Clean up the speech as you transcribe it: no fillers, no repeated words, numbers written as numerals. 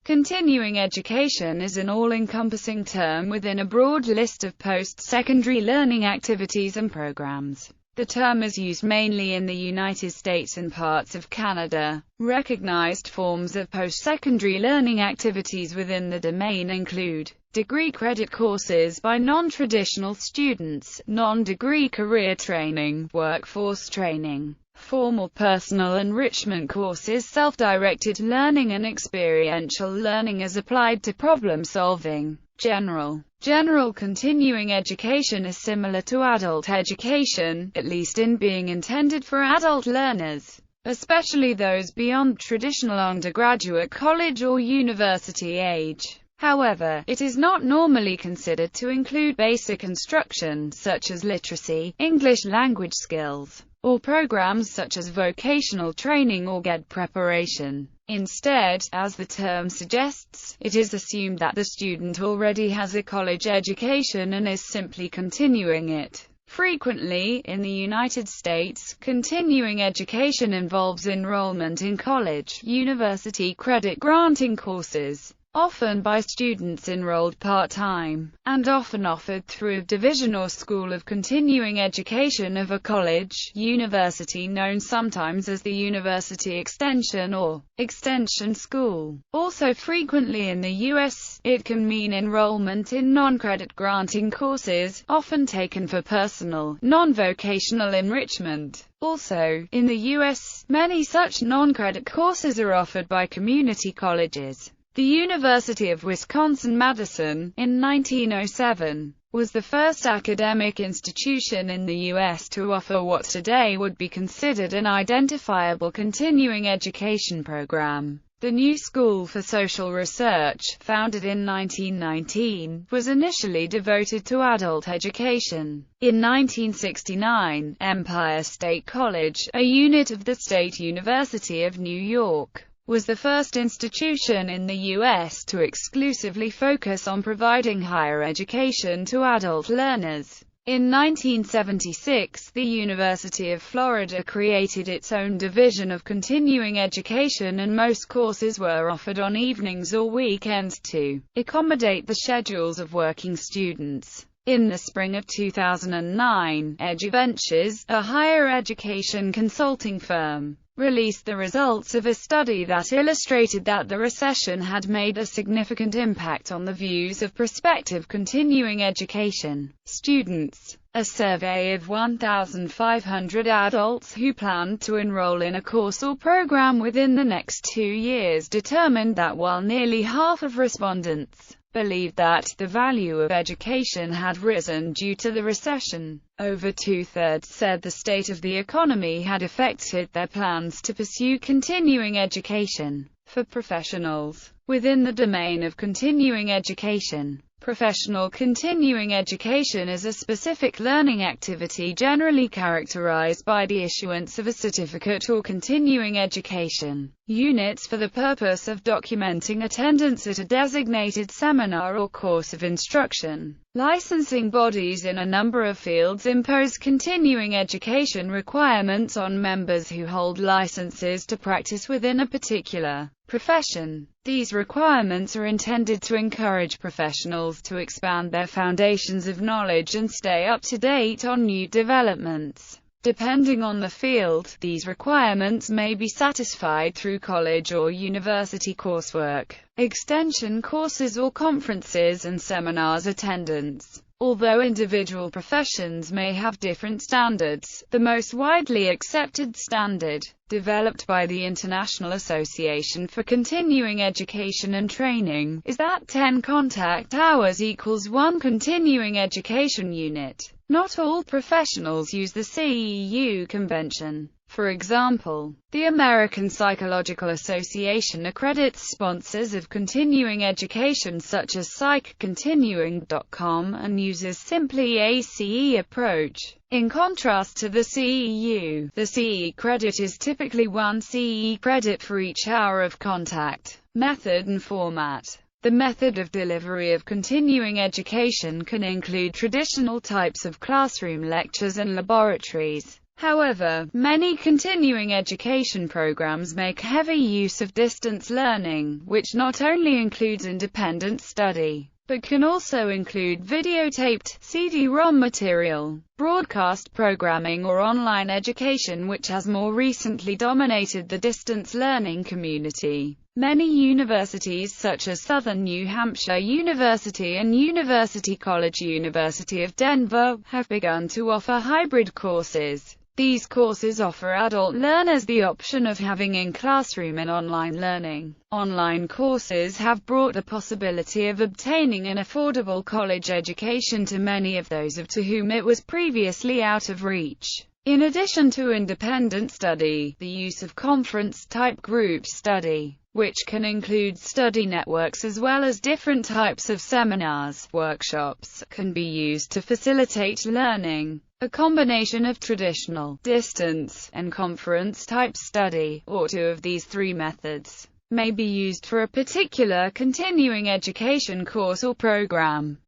Continuing education is an all-encompassing term within a broad list of post-secondary learning activities and programs. The term is used mainly in the United States and parts of Canada. Recognized forms of post-secondary learning activities within the domain include degree credit courses by non-traditional students, non-degree career training, workforce training, formal personal enrichment courses, self-directed learning and experiential learning as applied to problem-solving. General continuing education is similar to adult education, at least in being intended for adult learners, especially those beyond traditional undergraduate college or university age. However, it is not normally considered to include basic instruction, such as literacy, English language skills, or programs such as vocational training or GED preparation. Instead, as the term suggests, it is assumed that the student already has a college education and is simply continuing it. Frequently, in the United States, continuing education involves enrollment in college, university credit-granting courses, often by students enrolled part-time, and often offered through a division or school of continuing education of a college, university known sometimes as the University Extension or Extension School. Also frequently in the U.S., it can mean enrollment in non-credit granting courses, often taken for personal, non-vocational enrichment. Also, in the U.S., many such non-credit courses are offered by community colleges. The University of Wisconsin-Madison, in 1907, was the first academic institution in the U.S. to offer what today would be considered an identifiable continuing education program. The New School for Social Research, founded in 1919, was initially devoted to adult education. In 1969, Empire State College, a unit of the State University of New York, was the first institution in the U.S. to exclusively focus on providing higher education to adult learners. In 1976, the University of Florida created its own division of continuing education, and most courses were offered on evenings or weekends to accommodate the schedules of working students. In the spring of 2009, EduVentures, a higher education consulting firm, released the results of a study that illustrated that the recession had made a significant impact on the views of prospective continuing education students. A survey of 1,500 adults who planned to enroll in a course or program within the next 2 years determined that while nearly half of respondents believed that the value of education had risen due to the recession, over two-thirds said the state of the economy had affected their plans to pursue continuing education. For professionals within the domain of continuing education, professional continuing education is a specific learning activity generally characterized by the issuance of a certificate or continuing education units for the purpose of documenting attendance at a designated seminar or course of instruction. Licensing bodies in a number of fields impose continuing education requirements on members who hold licenses to practice within a particular profession. These requirements are intended to encourage professionals to expand their foundations of knowledge and stay up to date on new developments. Depending on the field, these requirements may be satisfied through college or university coursework, extension courses or conferences and seminars attendance. Although individual professions may have different standards, the most widely accepted standard, developed by the International Association for Continuing Education and Training, is that 10 contact hours equals 1 continuing education unit. Not all professionals use the CEU convention. For example, the American Psychological Association accredits sponsors of continuing education such as PsychContinuing.com and uses simply a CE approach. In contrast to the CEU, the CE credit is typically 1 CE credit for each hour of contact. Method and format. The method of delivery of continuing education can include traditional types of classroom lectures and laboratories, However, many continuing education programs make heavy use of distance learning, which not only includes independent study, but can also include videotaped, CD-ROM material, broadcast programming or online education, which has more recently dominated the distance learning community. Many universities such as Southern New Hampshire University and University College University of Denver have begun to offer hybrid courses. These courses offer adult learners the option of having in-classroom and online learning. Online courses have brought the possibility of obtaining an affordable college education to many of those to whom it was previously out of reach. In addition to independent study, the use of conference-type group study, which can include study networks as well as different types of seminars, workshops, can be used to facilitate learning. A combination of traditional, distance, and conference-type study, or two of these three methods, may be used for a particular continuing education course or program.